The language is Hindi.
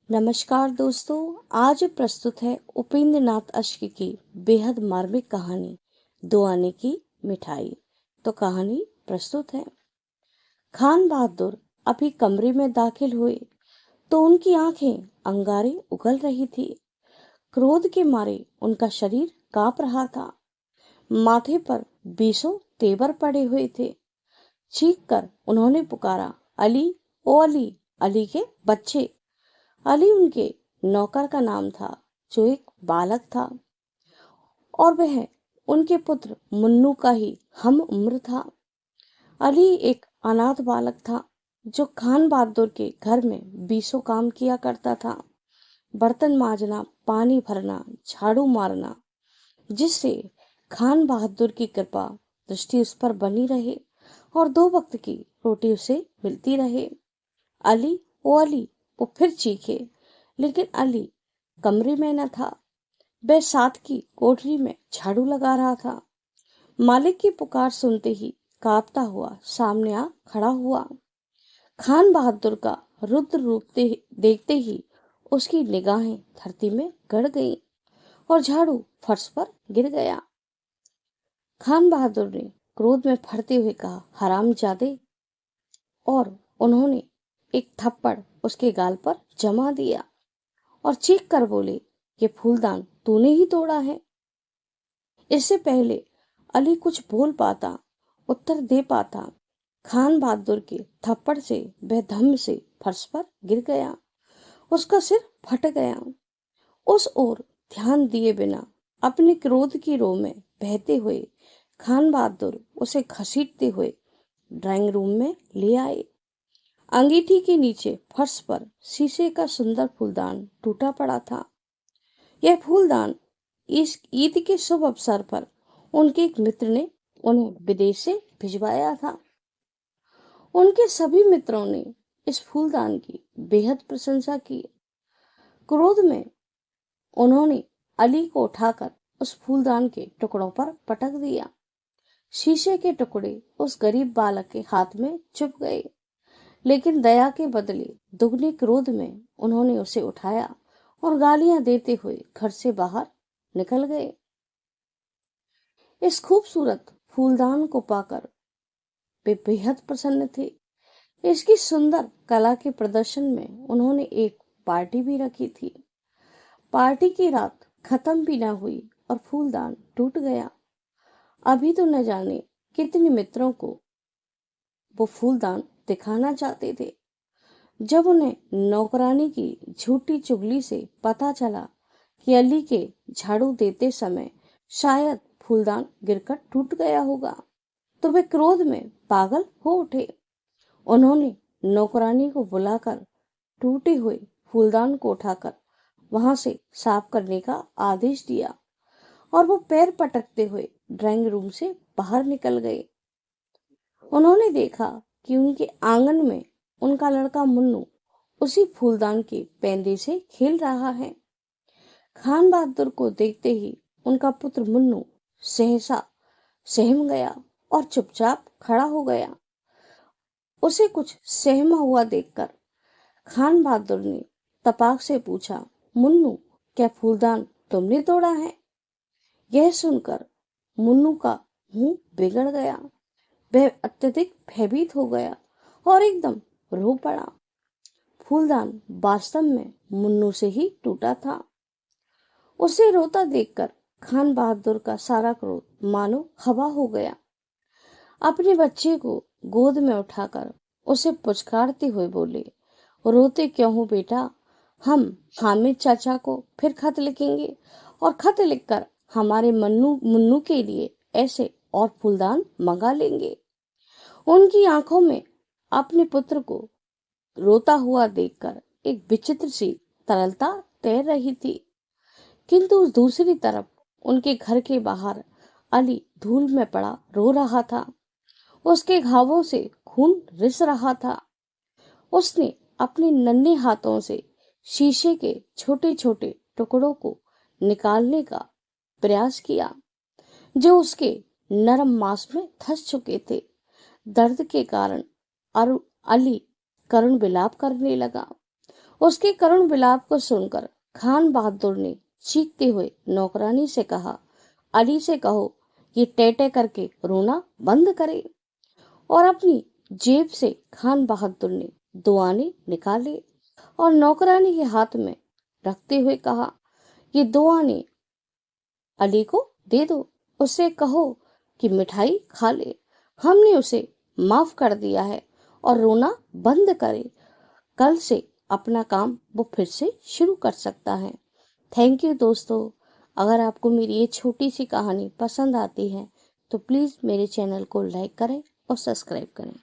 नमस्कार दोस्तों, आज प्रस्तुत है उपेंद्र नाथ अश्क की बेहद मार्मिक कहानी दो आने की मिठाई। तो कहानी प्रस्तुत है। खान बहादुर अभी कमरे में दाखिल हुए तो उनकी आंखें अंगारे उगल रही थी। क्रोध के मारे उनका शरीर कांप रहा था। माथे पर बीसों तेवर पड़े हुए थे। चीख कर उन्होंने पुकारा, अली, ओ अली, अली के बच्चे। अली उनके नौकर का नाम था, जो एक बालक था और वह उनके पुत्र मुन्नू का ही हम उम्र था। अली एक अनाथ बालक था, जो खान बहादुर के घर में बीसों काम किया करता था। बर्तन मांजना, पानी भरना, झाड़ू मारना, जिससे खान बहादुर की कृपा दृष्टि उस पर बनी रहे और दो वक्त की रोटी उसे मिलती रहे। अली, ओ अली, वो फिर चीखे, लेकिन अली कमरे में न था। वह साथ की कोठरी में झाड़ू लगा रहा था। मालिक की पुकार सुनते ही कांपता हुआ सामने आ खड़ा हुआ। खान बहादुर का रुद्र रूप देखते ही उसकी निगाहें धरती में गड़ गईं और झाड़ू फर्श पर गिर गया। खान बहादुर ने क्रोध में फटते हुए कहा, हरामजादे, और उन्होंने एक थप्पड़ उसके गाल पर जमा दिया और चीख कर बोले, ये फूलदान तूने ही तोड़ा है। इससे पहले अली कुछ बोल पाता, उत्तर दे पाता, खान बहादुर के थप्पड़ से वह धम्म से फर्श पर गिर गया। उसका सिर फट गया। उस ओर ध्यान दिए बिना अपने क्रोध की रो में बहते हुए खान बहादुर उसे घसीटते हुए ड्राइंग रूम में ले आए। अंगीठी के नीचे फर्श पर शीशे का सुंदर फूलदान टूटा पड़ा था। यह फूलदान इस ईद के शुभ अवसर पर उनके एक मित्र ने उन्हें विदेश से भिजवाया था। उनके सभी मित्रों ने इस फूलदान की बेहद प्रशंसा की। क्रोध में उन्होंने अली को उठाकर उस फूलदान के टुकड़ों पर पटक दिया। शीशे के टुकड़े उस गरीब बालक के हाथ में चुभ गए, लेकिन दया के बदले दुगने क्रोध में उन्होंने उसे उठाया और गालियां देते हुए घर से बाहर निकल गए। इस खूबसूरत फूलदान को पाकर वे बेहद प्रसन्न थे। इसकी सुंदर कला के प्रदर्शन में उन्होंने एक पार्टी भी रखी थी। पार्टी की रात खत्म भी न हुई और फूलदान टूट गया। अभी तो न जाने कितने मित्रों को वो फूलदान दिखाना चाहते थे। जब उन्हें नौकरानी की झूठी चुगली से पता चला कि अली के झाड़ू देते समय शायद फूलदान गिरकर टूट गया होगा, तो वे क्रोध में पागल हो उठे। उन्होंने नौकरानी को बुलाकर टूटे हुए फूलदान को उठाकर वहां से साफ करने का आदेश दिया और वो पैर पटकते हुए ड्राइंग रूम से बाहर निकल गए। उन्होंने देखा कि उनके आंगन में उनका लड़का मुन्नू उसी फूलदान के पेंदे से खेल रहा है। खान बहादुर को देखते ही उनका पुत्र मुन्नू सहसा सहम गया और चुपचाप खड़ा हो गया। उसे कुछ सहमा हुआ देखकर खान बहादुर ने तपाक से पूछा, मुन्नू, क्या फूलदान तुमने तोड़ा है? यह सुनकर मुन्नू का मुंह बिगड़ गया। वह अत्यधिक भयभीत हो गया और एकदम रो पड़ा। फूलदान वास्तव में मुन्नू से ही टूटा था। उसे रोता देखकर खान बहादुर का सारा क्रोध मानो हवा हो गया। अपने बच्चे को गोद में उठाकर उसे पुचकारते हुए बोले, रोते क्यों हो बेटा? हम हामिद चाचा को फिर खत लिखेंगे और खत लिखकर हमारे मुन्नू के लिए ऐसे और फूलदान मंगा लेंगे। उनकी आंखों में अपने पुत्र को रोता हुआ देखकर एक विचित्र सी तरलता तैर रही थी, किंतु दूसरी तरफ उनके घर के बाहर अली धूल में पड़ा रो रहा था। उसके घावों से खून रिस रहा था। उसने अपने नन्हे हाथों से शीशे के छोटे छोटे टुकड़ों को निकालने का प्रयास किया, जो उसके नरम मांस में धंस चुके थे। दर्द के कारण अली करुण विलाप करने लगा। उसके करुण विलाप को सुनकर खान बहादुर ने चीखते हुए नौकरानी से कहा, अली से कहो कि टेटे करके रोना बंद करे। और अपनी जेब से खान बहादुर ने 2 आने निकाले और नौकरानी के हाथ में रखते हुए कहा, ये 2 आने अली को दे दो, उसे कहो कि मिठाई खा ले, हमने उसे माफ कर दिया है और रोना बंद करे, कल से अपना काम वो फिर से शुरू कर सकता है। थैंक यू दोस्तों। अगर आपको मेरी ये छोटी सी कहानी पसंद आती है तो प्लीज़ मेरे चैनल को लाइक करें और सब्सक्राइब करें।